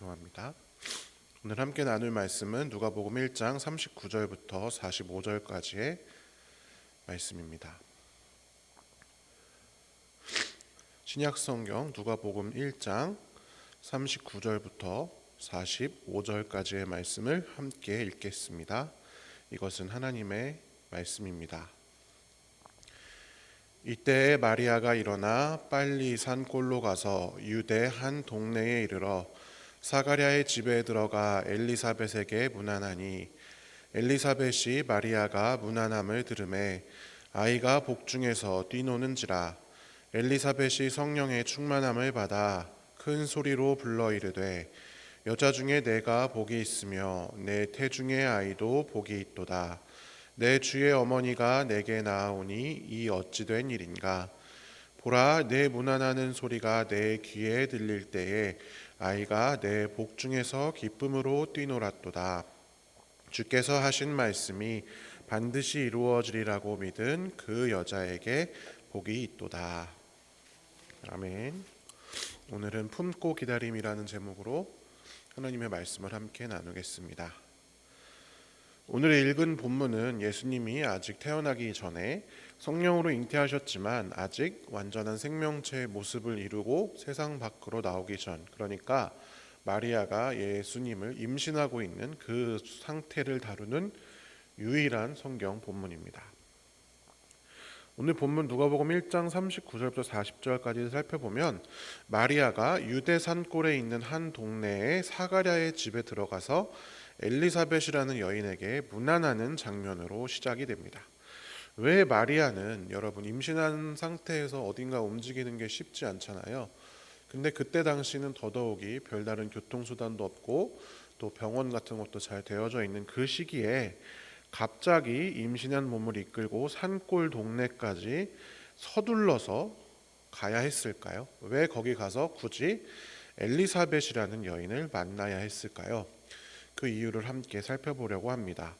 죄송합니다. 오늘 함께 나눌 말씀은 누가복음 1장 39절부터 45절까지의 말씀입니다. 신약성경 누가복음 1장 39절부터 45절까지의 말씀을 함께 읽겠습니다. 이것은 하나님의 말씀입니다. 이때에 마리아가 일어나 빨리 산골로 가서 유대 한 동네에 이르러 사가랴의 집에 들어가 엘리사벳에게 문안하니 엘리사벳이 마리아가 문안함을 들으매 아이가 복중에서 뛰노는지라. 엘리사벳이 성령의 충만함을 받아 큰 소리로 불러 이르되 여자 중에 내가 복이 있으며 내 태중의 아이도 복이 있도다. 내 주의 어머니가 내게 나아오니 이 어찌 된 일인가. 보라, 내 문안하는 소리가 내 귀에 들릴 때에 아이가 내 복중에서 기쁨으로 뛰놀았도다. 주께서 하신 말씀이 반드시 이루어지리라고 믿은 그 여자에게 복이 있도다. 아멘. 오늘은 품고 기다림이라는 제목으로 하나님의 말씀을 함께 나누겠습니다. 오늘 읽은 본문은 예수님이 아직 태어나기 전에 성령으로 잉태하셨지만 아직 완전한 생명체의 모습을 이루고 세상 밖으로 나오기 전, 그러니까 마리아가 예수님을 임신하고 있는 그 상태를 다루는 유일한 성경 본문입니다. 오늘 본문 누가복음 1장 39절부터 40절까지 살펴보면 마리아가 유대 산골에 있는 한 동네의 사가랴의 집에 들어가서 엘리사벳이라는 여인에게 문안하는 장면으로 시작이 됩니다. 왜 마리아는 여러분 임신한 상태에서 어딘가 움직이는 게 쉽지 않잖아요. 근데 그때 당시는 더더욱이 별다른 교통수단도 없고 또 병원 같은 것도 잘 되어져 있는 그 시기에 갑자기 임신한 몸을 이끌고 산골 동네까지 서둘러서 가야 했을까요? 왜 거기 가서 굳이 엘리사벳이라는 여인을 만나야 했을까요? 그 이유를 함께 살펴보려고 합니다.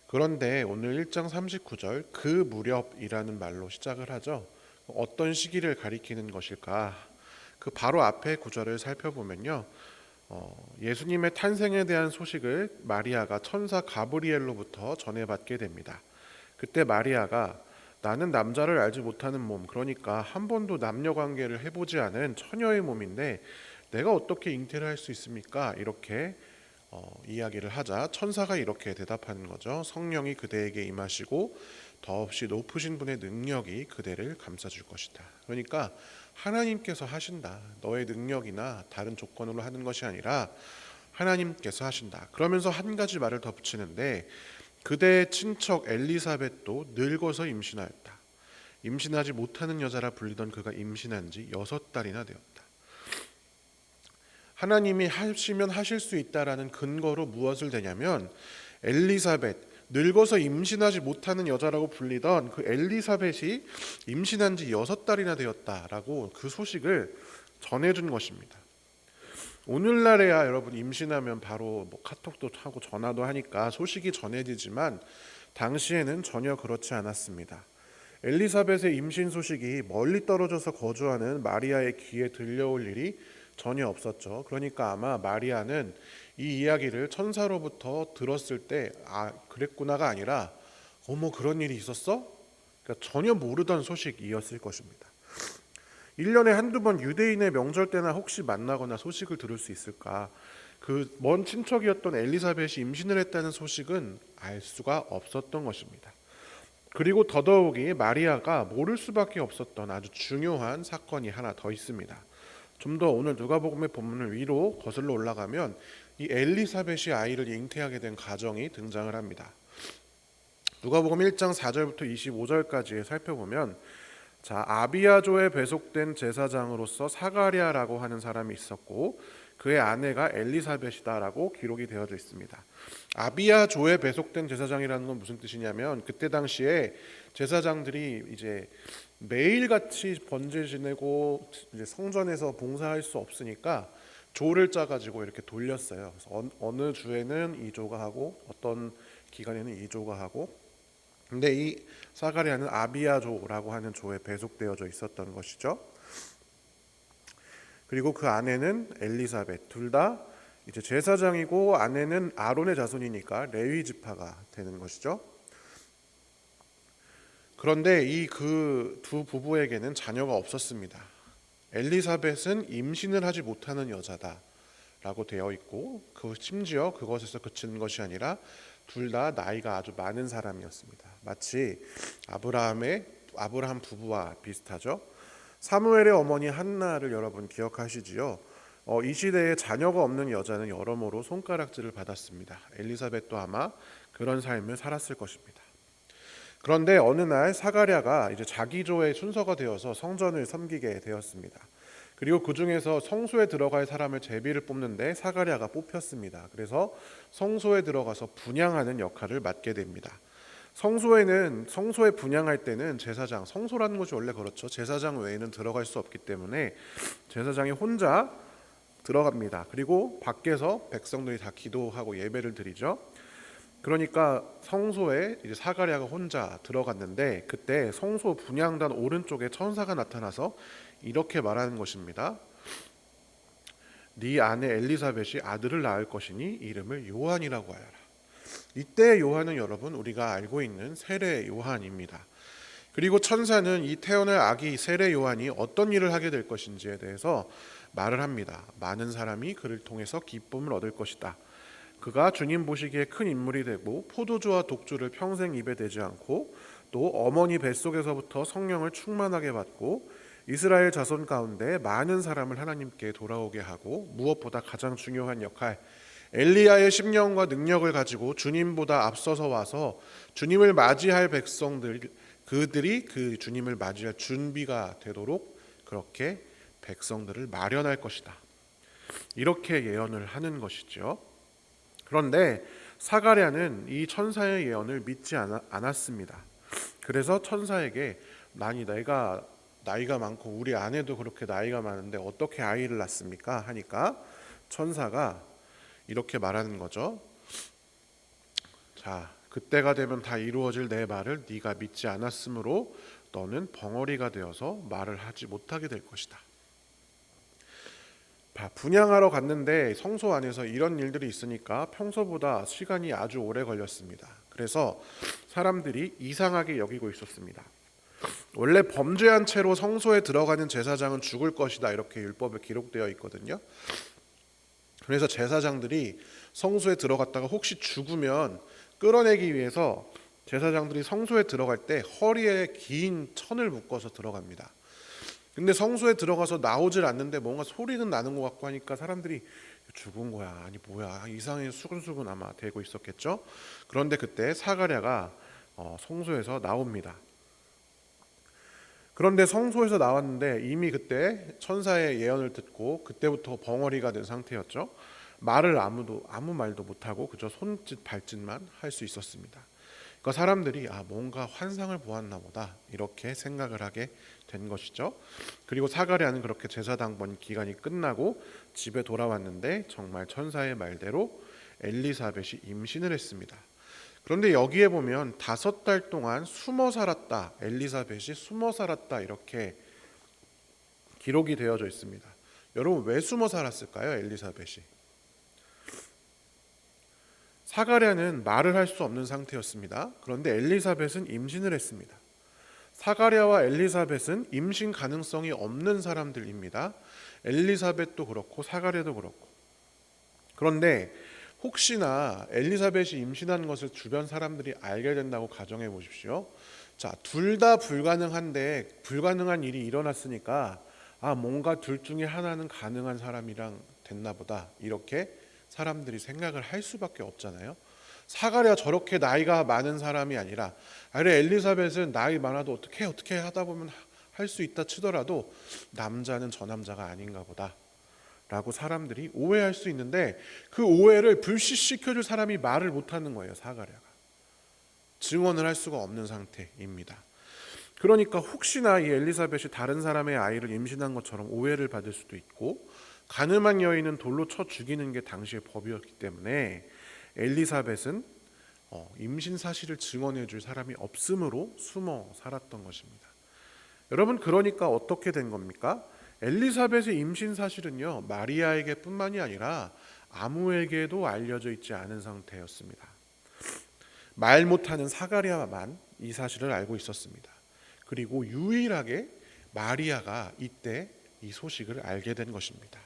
그런데 오늘 1장 39절 그 무렵이라는 말로 시작을 하죠. 어떤 시기를 가리키는 것일까? 그 바로 앞에 구절을 살펴보면요. 예수님의 탄생에 대한 소식을 마리아가 천사 가브리엘로부터 전해받게 됩니다. 그때 마리아가 나는 남자를 알지 못하는 몸, 그러니까 한 번도 남녀 관계를 해보지 않은 처녀의 몸인데 내가 어떻게 잉태를 할 수 있습니까? 이렇게 이야기를 하자 천사가 이렇게 대답하는 거죠. 성령이 그대에게 임하시고 더없이 높으신 분의 능력이 그대를 감싸줄 것이다. 그러니까 하나님께서 하신다. 너의 능력이나 다른 조건으로 하는 것이 아니라 하나님께서 하신다. 그러면서 한 가지 말을 덧붙이는데 그대의 친척 엘리사벳도 늙어서 임신하였다. 임신하지 못하는 여자라 불리던 그가 임신한 지 6달이나 되었다. 하나님이 하시면 하실 수 있다라는 근거로 무엇을 대냐면 엘리사벳, 늙어서 임신하지 못하는 여자라고 불리던 그 엘리사벳이 임신한 지 6달이나 되었다라고 그 소식을 전해준 것입니다. 오늘날에야 여러분 임신하면 바로 카톡도 하고 전화도 하니까 소식이 전해지지만 당시에는 전혀 그렇지 않았습니다. 엘리사벳의 임신 소식이 멀리 떨어져서 거주하는 마리아의 귀에 들려올 일이 전혀 없었죠. 그러니까 아마 마리아는 이 이야기를 천사로부터 들었을 때 그랬구나가 아니라 어머 그런 일이 있었어? 그러니까 전혀 모르던 소식이었을 것입니다. 1년에 한두 번 유대인의 명절 때나 혹시 만나거나 소식을 들을 수 있을까? 그 먼 친척이었던 엘리사벳이 임신을 했다는 소식은 알 수가 없었던 것입니다. 그리고 더더욱이 마리아가 모를 수밖에 없었던 아주 중요한 사건이 하나 더 있습니다. 좀 더 오늘 누가복음의 본문을 위로 거슬러 올라가면 이 엘리사벳이 아이를 잉태하게 된 가정이 등장을 합니다. 누가복음 1장 4절부터 25절까지 살펴보면 아비야조에 배속된 제사장으로서 사가랴라고 하는 사람이 있었고 그의 아내가 엘리사벳이다라고 기록이 되어져 있습니다. 아비야조에 배속된 제사장이라는 건 무슨 뜻이냐면 그때 당시에 제사장들이 이제 매일같이 번제 지내고 이제 성전에서 봉사할 수 없으니까 조를 짜가지고 이렇게 돌렸어요. 그래서 어느 주에는 이 조가 하고 어떤 기간에는 이 조가 하고, 근데 이 사가랴는 아비야조라고 하는 조에 배속되어져 있었던 것이죠. 그리고 그 아내는 엘리사벳, 둘 다 이제 제사장이고 아내는 아론의 자손이니까 레위 지파가 되는 것이죠. 그런데 이 그 두 부부에게는 자녀가 없었습니다. 엘리사벳은 임신을 하지 못하는 여자다라고 되어 있고, 심지어 그것에서 그치는 것이 아니라 둘 다 나이가 아주 많은 사람이었습니다. 마치 아브라함 부부와 비슷하죠. 사무엘의 어머니 한나를 여러분 기억하시지요? 이 시대에 자녀가 없는 여자는 여러모로 손가락질을 받았습니다. 엘리사벳도 아마 그런 삶을 살았을 것입니다. 그런데 어느 날 사가랴가 이제 자기조의 순서가 되어서 성전을 섬기게 되었습니다. 그리고 그 중에서 성소에 들어갈 사람을 제비를 뽑는데 사가랴가 뽑혔습니다. 그래서 성소에 들어가서 분향하는 역할을 맡게 됩니다. 성소에 분향할 때는 제사장, 성소라는 것이 원래 그렇죠. 제사장 외에는 들어갈 수 없기 때문에 제사장이 혼자 들어갑니다. 그리고 밖에서 백성들이 다 기도하고 예배를 드리죠. 그러니까 성소에 이제 사가랴가 혼자 들어갔는데, 그때 성소 분향단 오른쪽에 천사가 나타나서 이렇게 말하는 것입니다. 네 아내 엘리사벳이 아들을 낳을 것이니 이름을 요한이라고 하여라. 이때 요한은 여러분 우리가 알고 있는 세례 요한입니다. 그리고 천사는 이 태어날 아기 세례 요한이 어떤 일을 하게 될 것인지에 대해서 말을 합니다. 많은 사람이 그를 통해서 기쁨을 얻을 것이다. 그가 주님 보시기에 큰 인물이 되고 포도주와 독주를 평생 입에 대지 않고 또 어머니 뱃속에서부터 성령을 충만하게 받고 이스라엘 자손 가운데 많은 사람을 하나님께 돌아오게 하고, 무엇보다 가장 중요한 역할, 엘리야의 심령과 능력을 가지고 주님보다 앞서서 와서 주님을 맞이할 백성들, 그들이 그 주님을 맞이할 준비가 되도록 그렇게 백성들을 마련할 것이다. 이렇게 예언을 하는 것이죠. 그런데 사가랴는 이 천사의 예언을 믿지 않았습니다. 그래서 천사에게 내가 나이가 많고 우리 아내도 그렇게 나이가 많은데 어떻게 아이를 낳습니까? 하니까 천사가 이렇게 말하는 거죠. 자, 그때가 되면 다 이루어질 내 말을 네가 믿지 않았으므로 너는 벙어리가 되어서 말을 하지 못하게 될 것이다. 분향하러 갔는데 성소 안에서 이런 일들이 있으니까 평소보다 시간이 아주 오래 걸렸습니다. 그래서 사람들이 이상하게 여기고 있었습니다. 원래 범죄한 채로 성소에 들어가는 제사장은 죽을 것이다, 이렇게 율법에 기록되어 있거든요. 그래서 제사장들이 성소에 들어갔다가 혹시 죽으면 끌어내기 위해서 제사장들이 성소에 들어갈 때 허리에 긴 천을 묶어서 들어갑니다. 근데 성소에 들어가서 나오질 않는데 뭔가 소리는 나는 것 같고 하니까 사람들이 죽은 거야, 아니 뭐야, 이상하게 수근수근 아마 되고 있었겠죠. 그런데 그때 사가랴가 성소에서 나옵니다. 그런데 성소에서 나왔는데 이미 그때 천사의 예언을 듣고 그때부터 벙어리가 된 상태였죠. 말을 아무 말도 못하고 그저 손짓 발짓만 할 수 있었습니다. 그러니까 사람들이 뭔가 환상을 보았나 보다, 이렇게 생각을 하게 된 것이죠. 그리고 사가랴는 그렇게 제사 당번 기간이 끝나고 집에 돌아왔는데 정말 천사의 말대로 엘리사벳이 임신을 했습니다. 그런데 여기에 보면 5달 동안 숨어 살았다, 엘리사벳이 숨어 살았다, 이렇게 기록이 되어져 있습니다. 여러분, 왜 숨어 살았을까요? 엘리사벳이. 사가랴는 말을 할 수 없는 상태였습니다. 그런데 엘리사벳은 임신을 했습니다. 사가랴와 엘리사벳은 임신 가능성이 없는 사람들입니다. 엘리사벳도 그렇고 사가랴도 그렇고. 그런데 혹시나 엘리사벳이 임신한 것을 주변 사람들이 알게 된다고 가정해 보십시오. 자, 둘 다 불가능한데 불가능한 일이 일어났으니까 뭔가 둘 중에 하나는 가능한 사람이랑 됐나 보다, 이렇게 사람들이 생각을 할 수밖에 없잖아요. 사가랴 저렇게 나이가 많은 사람이 아니라, 엘리사벳은 나이 많아도 어떻게 하다 보면 할 수 있다 치더라도 남자는 저 남자가 아닌가 보다 라고 사람들이 오해할 수 있는데, 그 오해를 불식시켜줄 사람이 말을 못하는 거예요. 사가랴가 증언을 할 수가 없는 상태입니다. 그러니까 혹시나 이 엘리사벳이 다른 사람의 아이를 임신한 것처럼 오해를 받을 수도 있고, 가늠한 여인은 돌로 쳐 죽이는 게 당시의 법이었기 때문에 엘리사벳은 임신 사실을 증언해 줄 사람이 없으므로 숨어 살았던 것입니다. 여러분, 그러니까 어떻게 된 겁니까? 엘리사벳의 임신 사실은요, 마리아에게 뿐만이 아니라 아무에게도 알려져 있지 않은 상태였습니다. 말 못하는 사가랴만 이 사실을 알고 있었습니다. 그리고 유일하게 마리아가 이때 이 소식을 알게 된 것입니다.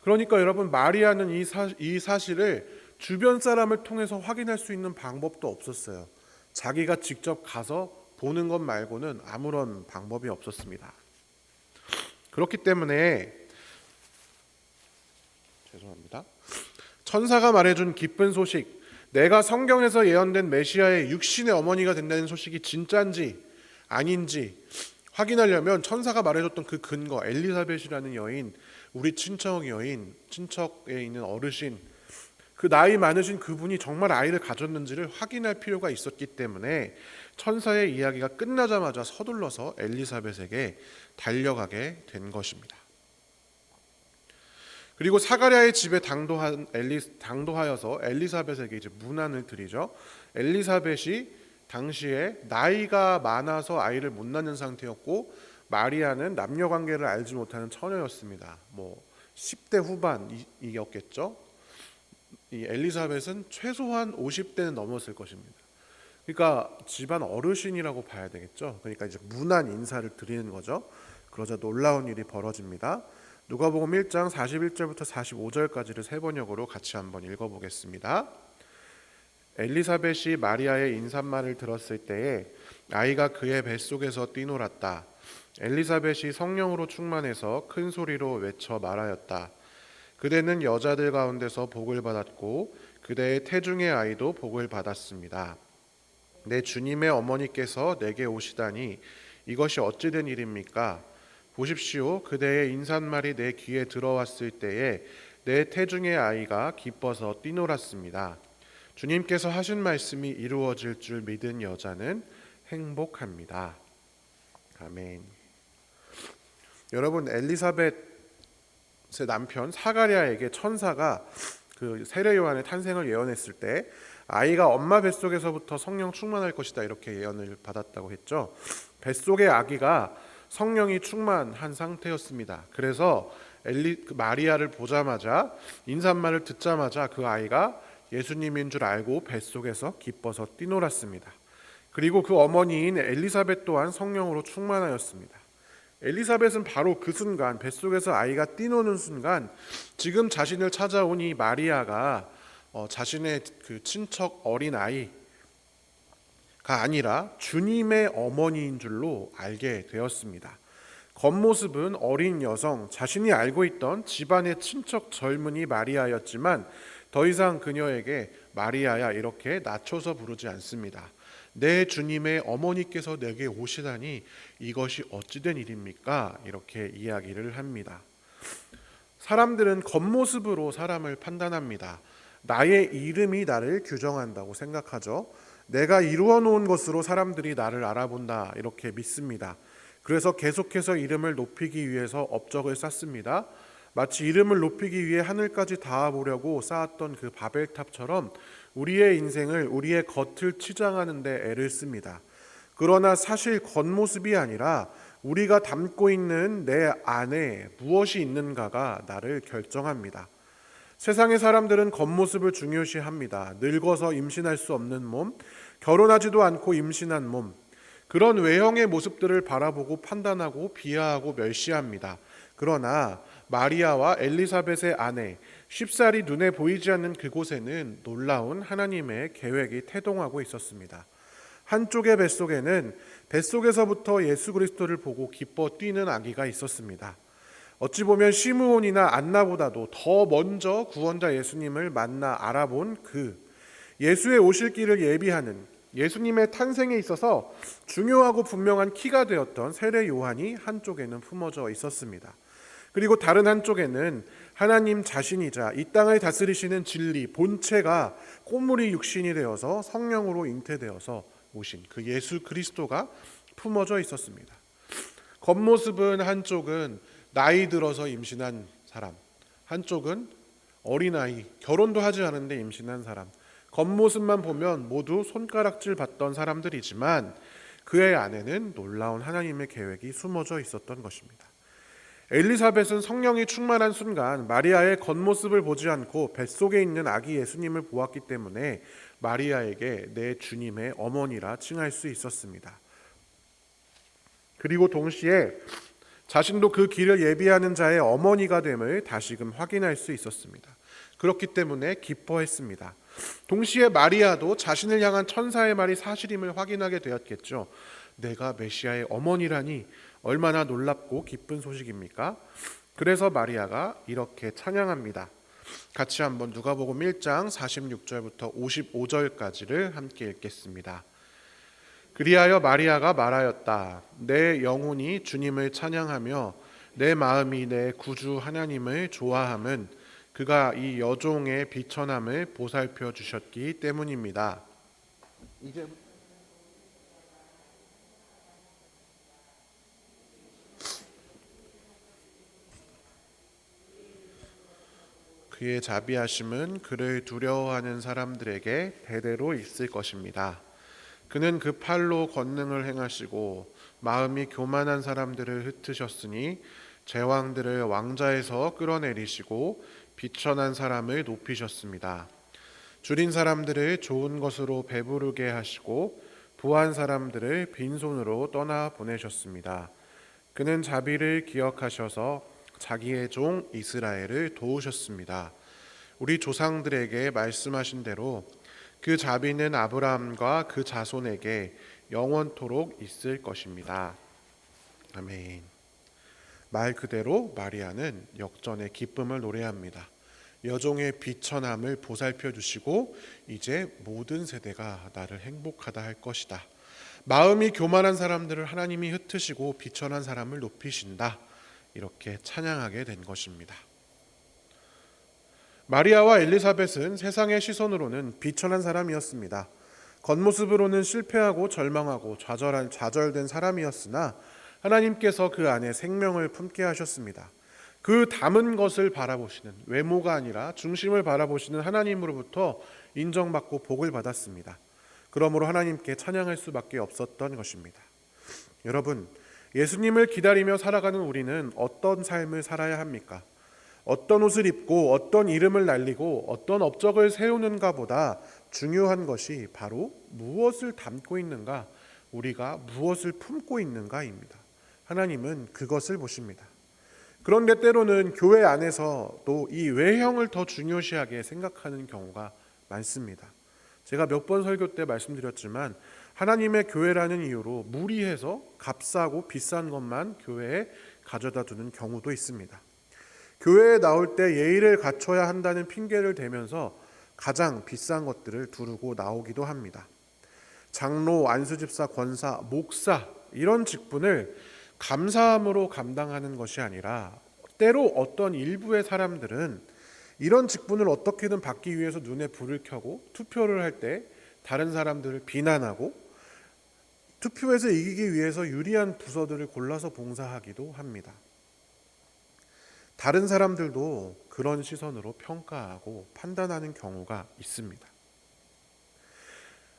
그러니까 여러분, 마리아는 이 사실을 주변 사람을 통해서 확인할 수 있는 방법도 없었어요. 자기가 직접 가서 보는 것 말고는 아무런 방법이 없었습니다. 그렇기 때문에 천사가 말해준 기쁜 소식, 내가 성경에서 예언된 메시아의 육신의 어머니가 된다는 소식이 진짜인지 아닌지 확인하려면 천사가 말해줬던 그 근거, 엘리사벳이라는 여인, 우리 친척 여인, 친척에 있는 어르신, 그 나이 많으신 그분이 정말 아이를 가졌는지를 확인할 필요가 있었기 때문에 천사의 이야기가 끝나자마자 서둘러서 엘리사벳에게 달려가게 된 것입니다. 그리고 사가랴의 집에 당도하여서 엘리사벳에게 이제 문안을 드리죠. 엘리사벳이 당시에 나이가 많아서 아이를 못 낳는 상태였고, 마리아는 남녀 관계를 알지 못하는 처녀였습니다. 10대 후반이었겠죠. 이 엘리사벳은 최소한 50대는 넘었을 것입니다. 그러니까 집안 어르신이라고 봐야 되겠죠. 그러니까 이제 문안 인사를 드리는 거죠. 그러자 놀라운 일이 벌어집니다. 누가복음 1장 41절부터 45절까지를 세 번역으로 같이 한번 읽어보겠습니다. 엘리사벳이 마리아의 인사말을 들었을 때에 아이가 그의 뱃속에서 뛰놀았다. 엘리사벳이 성령으로 충만해서 큰 소리로 외쳐 말하였다. 그대는 여자들 가운데서 복을 받았고 그대의 태중의 아이도 복을 받았습니다. 내 주님의 어머니께서 내게 오시다니 이것이 어찌 된 일입니까? 보십시오. 그대의 인사말이 내 귀에 들어왔을 때에 내 태중의 아이가 기뻐서 뛰놀았습니다. 주님께서 하신 말씀이 이루어질 줄 믿은 여자는 행복합니다. 아멘. 여러분, 엘리사벳의 남편 사가랴에게 천사가 그 세례 요한의 탄생을 예언했을 때 아이가 엄마 뱃속에서부터 성령 충만할 것이다, 이렇게 예언을 받았다고 했죠. 뱃속의 아기가 성령이 충만한 상태였습니다. 그래서 마리아를 보자마자, 인사말을 듣자마자 그 아이가 예수님인 줄 알고 뱃속에서 기뻐서 뛰놀았습니다. 그리고 그 어머니인 엘리사벳 또한 성령으로 충만하였습니다. 엘리사벳은 바로 그 순간, 뱃속에서 아이가 뛰노는 순간, 지금 자신을 찾아온 이 마리아가 자신의 그 친척 어린 아이가 아니라 주님의 어머니인 줄로 알게 되었습니다. 겉모습은 어린 여성, 자신이 알고 있던 집안의 친척 젊은이 마리아였지만 더 이상 그녀에게 마리아야 이렇게 낮춰서 부르지 않습니다. 내 주님의 어머니께서 내게 오시다니 이것이 어찌된 일입니까? 이렇게 이야기를 합니다. 사람들은 겉모습으로 사람을 판단합니다. 나의 이름이 나를 규정한다고 생각하죠. 내가 이루어 놓은 것으로 사람들이 나를 알아본다, 이렇게 믿습니다. 그래서 계속해서 이름을 높이기 위해서 업적을 쌓습니다. 마치 이름을 높이기 위해 하늘까지 닿아보려고 쌓았던 그 바벨탑처럼 우리의 인생을, 우리의 겉을 치장하는 데 애를 씁니다. 그러나 사실 겉모습이 아니라 우리가 담고 있는 내 안에 무엇이 있는가가 나를 결정합니다. 세상의 사람들은 겉모습을 중요시합니다. 늙어서 임신할 수 없는 몸, 결혼하지도 않고 임신한 몸, 그런 외형의 모습들을 바라보고 판단하고 비하하고 멸시합니다. 그러나 마리아와 엘리사벳의 아내, 쉽사리 눈에 보이지 않는 그곳에는 놀라운 하나님의 계획이 태동하고 있었습니다. 한쪽의 뱃속에는 뱃속에서부터 예수 그리스도를 보고 기뻐 뛰는 아기가 있었습니다. 어찌 보면 시므온이나 안나보다도 더 먼저 구원자 예수님을 만나 알아본 예수의 오실 길을 예비하는, 예수님의 탄생에 있어서 중요하고 분명한 키가 되었던 세례 요한이 한쪽에는 품어져 있었습니다. 그리고 다른 한쪽에는 하나님 자신이자 이 땅을 다스리시는 진리, 본체가 꼬물이 육신이 되어서 성령으로 잉태되어서 오신 그 예수 그리스도가 품어져 있었습니다. 겉모습은 한쪽은 나이 들어서 임신한 사람, 한쪽은 어린아이, 결혼도 하지 않은데 임신한 사람, 겉모습만 보면 모두 손가락질 받던 사람들이지만 그의 안에는 놀라운 하나님의 계획이 숨어져 있었던 것입니다. 엘리사벳은 성령이 충만한 순간 마리아의 겉모습을 보지 않고 뱃속에 있는 아기 예수님을 보았기 때문에 마리아에게 내 주님의 어머니라 칭할 수 있었습니다. 그리고 동시에 자신도 그 길을 예비하는 자의 어머니가 됨을 다시금 확인할 수 있었습니다. 그렇기 때문에 기뻐했습니다. 동시에 마리아도 자신을 향한 천사의 말이 사실임을 확인하게 되었겠죠. 내가 메시아의 어머니라니 얼마나 놀랍고 기쁜 소식입니까? 그래서 마리아가 이렇게 찬양합니다. 같이 한번 누가복음 1장 46절부터 55절까지를 함께 읽겠습니다. 그리하여 마리아가 말하였다. 내 영혼이 주님을 찬양하며 내 마음이 내 구주 하나님을 좋아함은 그가 이 여종의 비천함을 보살펴 주셨기 때문입니다. 그의 자비하심은 그를 두려워하는 사람들에게 대대로 있을 것입니다. 그는 그 팔로 권능을 행하시고 마음이 교만한 사람들을 흩으셨으니 제왕들을 왕자에서 끌어내리시고 비천한 사람을 높이셨습니다. 줄인 사람들을 좋은 것으로 배부르게 하시고 부한 사람들을 빈손으로 떠나 보내셨습니다. 그는 자비를 기억하셔서 자기의 종 이스라엘을 도우셨습니다. 우리 조상들에게 말씀하신 대로 그 자비는 아브라함과 그 자손에게 영원토록 있을 것입니다. 아멘. 말 그대로 마리아는 역전의 기쁨을 노래합니다. 여종의 비천함을 보살펴 주시고 이제 모든 세대가 나를 행복하다 할 것이다. 마음이 교만한 사람들을 하나님이 흩으시고 비천한 사람을 높이신다. 이렇게 찬양하게 된 것입니다. 마리아와 엘리사벳은 세상의 시선으로는 비천한 사람이었습니다. 겉모습으로는 실패하고 절망하고 좌절된 사람이었으나 하나님께서 그 안에 생명을 품게 하셨습니다. 그 담은 것을 바라보시는, 외모가 아니라 중심을 바라보시는 하나님으로부터 인정받고 복을 받았습니다. 그러므로 하나님께 찬양할 수밖에 없었던 것입니다. 여러분, 예수님을 기다리며 살아가는 우리는 어떤 삶을 살아야 합니까? 어떤 옷을 입고 어떤 이름을 날리고 어떤 업적을 세우는가 보다 중요한 것이 바로 무엇을 담고 있는가, 우리가 무엇을 품고 있는가입니다. 하나님은 그것을 보십니다. 그런데 때로는 교회 안에서도 이 외형을 더 중요시하게 생각하는 경우가 많습니다. 제가 몇 번 설교 때 말씀드렸지만 하나님의 교회라는 이유로 무리해서 값싸고 비싼 것만 교회에 가져다 두는 경우도 있습니다. 교회에 나올 때 예의를 갖춰야 한다는 핑계를 대면서 가장 비싼 것들을 두르고 나오기도 합니다. 장로, 안수집사, 권사, 목사 이런 직분을 감사함으로 감당하는 것이 아니라 때로 어떤 일부의 사람들은 이런 직분을 어떻게든 받기 위해서 눈에 불을 켜고 투표를 할 때 다른 사람들을 비난하고 투표에서 이기기 위해서 유리한 부서들을 골라서 봉사하기도 합니다. 다른 사람들도 그런 시선으로 평가하고 판단하는 경우가 있습니다.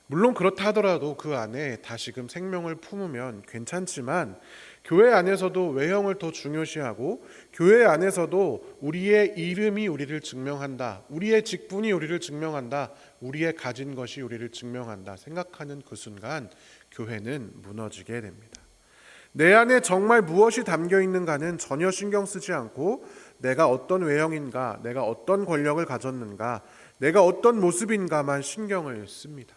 물론 그렇다 하더라도 그 안에 다시금 생명을 품으면 괜찮지만 교회 안에서도 외형을 더 중요시하고 교회 안에서도 우리의 이름이 우리를 증명한다, 우리의 직분이 우리를 증명한다, 우리의 가진 것이 우리를 증명한다 생각하는 그 순간 교회는 무너지게 됩니다. 내 안에 정말 무엇이 담겨 있는가는 전혀 신경 쓰지 않고 내가 어떤 외형인가, 내가 어떤 권력을 가졌는가, 내가 어떤 모습인가만 신경을 씁니다.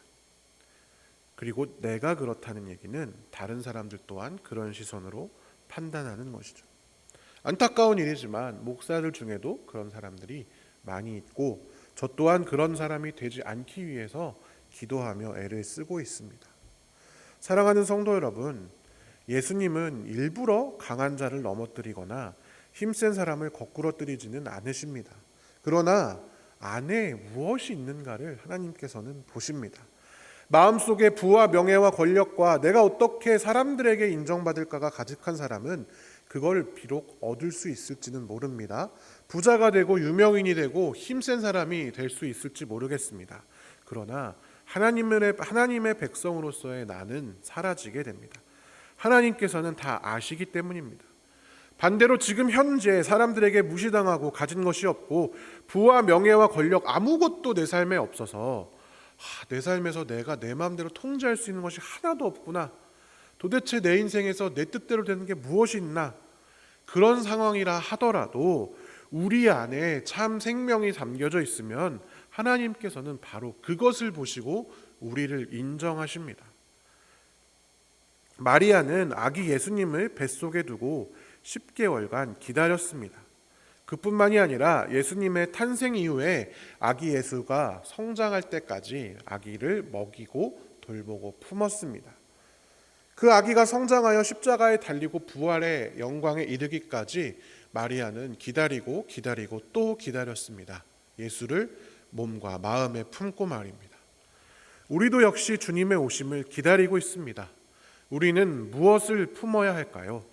그리고 내가 그렇다는 얘기는 다른 사람들 또한 그런 시선으로 판단하는 것이죠. 안타까운 일이지만 목사들 중에도 그런 사람들이 많이 있고 저 또한 그런 사람이 되지 않기 위해서 기도하며 애를 쓰고 있습니다. 사랑하는 성도 여러분, 예수님은 일부러 강한 자를 넘어뜨리거나 힘센 사람을 거꾸러뜨리지는 않으십니다. 그러나 안에 무엇이 있는가를 하나님께서는 보십니다. 마음속에 부와 명예와 권력과 내가 어떻게 사람들에게 인정받을까가 가득한 사람은 그걸 비록 얻을 수 있을지는 모릅니다. 부자가 되고 유명인이 되고 힘센 사람이 될 수 있을지 모르겠습니다. 그러나 하나님의 백성으로서의 나는 사라지게 됩니다. 하나님께서는 다 아시기 때문입니다. 반대로 지금 현재 사람들에게 무시당하고 가진 것이 없고 부와 명예와 권력 아무것도 내 삶에 없어서 내 삶에서 내가 내 마음대로 통제할 수 있는 것이 하나도 없구나. 도대체 내 인생에서 내 뜻대로 되는 게 무엇이 있나? 그런 상황이라 하더라도 우리 안에 참 생명이 담겨져 있으면 하나님께서는 바로 그것을 보시고 우리를 인정하십니다. 마리아는 아기 예수님을 뱃속에 두고 10개월간 기다렸습니다. 그뿐만이 아니라 예수님의 탄생 이후에 아기 예수가 성장할 때까지 아기를 먹이고 돌보고 품었습니다. 그 아기가 성장하여 십자가에 달리고 부활의 영광에 이르기까지 마리아는 기다리고 또 기다렸습니다. 예수를 몸과 마음에 품고 말입니다. 우리도 역시 주님의 오심을 기다리고 있습니다. 우리는 무엇을 품어야 할까요?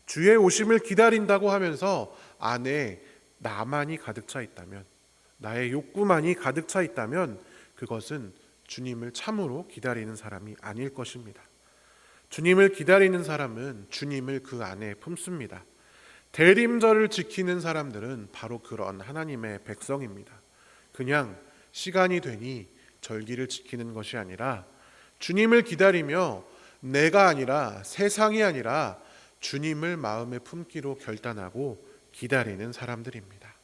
주의 오심을 기다린다고 하면서 안에 나만이 가득 차 있다면, 나의 욕구만이 가득 차 있다면 그것은 주님을 참으로 기다리는 사람이 아닐 것입니다. 주님을 기다리는 사람은 주님을 그 안에 품습니다. 대림절을 지키는 사람들은 바로 그런 하나님의 백성입니다. 그냥 시간이 되니 절기를 지키는 것이 아니라 주님을 기다리며 내가 아니라 세상이 아니라 주님을 마음에 품기로 결단하고 기다리는 사람들입니다.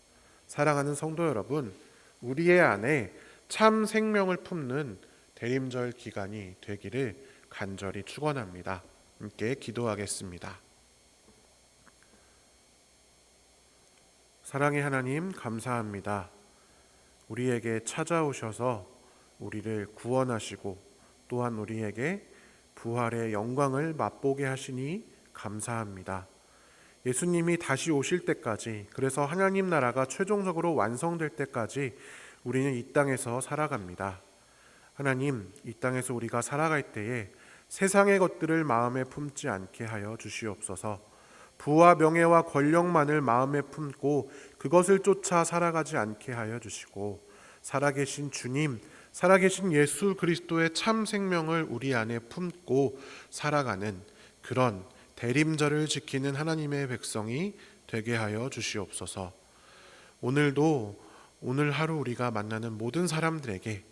사랑하는 성도 여러분, 우리의 안에 참 생명을 품는 대림절 기간이 되기를 간절히 축원합니다. 함께 기도하겠습니다. 사랑의 하나님, 감사합니다. 우리에게 찾아오셔서 우리를 구원하시고 또한 우리에게 부활의 영광을 맛보게 하시니 감사합니다. 예수님이 다시 오실 때까지, 그래서 하나님 나라가 최종적으로 완성될 때까지 우리는 이 땅에서 살아갑니다. 하나님, 이 땅에서 우리가 살아갈 때에 세상의 것들을 마음에 품지 않게 하여 주시옵소서. 부와 명예와 권력만을 마음에 품고 그것을 쫓아 살아가지 않게 하여 주시고, 살아계신 주님, 살아계신 예수 그리스도의 참 생명을 우리 안에 품고 살아가는 그런 대림절을 지키는 하나님의 백성이 되게 하여 주시옵소서. 오늘 하루 우리가 만나는 모든 사람들에게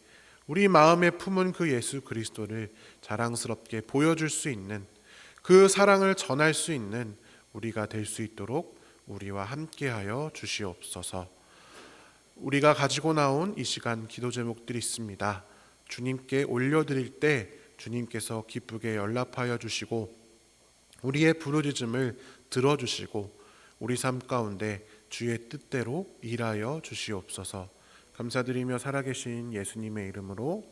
우리 마음에 품은 그 예수 그리스도를 자랑스럽게 보여줄 수 있는, 그 사랑을 전할 수 있는 우리가 될 수 있도록 우리와 함께하여 주시옵소서. 우리가 가지고 나온 이 시간 기도 제목들이 있습니다. 주님께 올려드릴 때 주님께서 기쁘게 연락하여 주시고 우리의 부르짖음을 들어주시고 우리 삶 가운데 주의 뜻대로 일하여 주시옵소서. 감사드리며 살아계신 예수님의 이름으로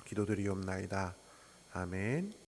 기도드리옵나이다. 아멘.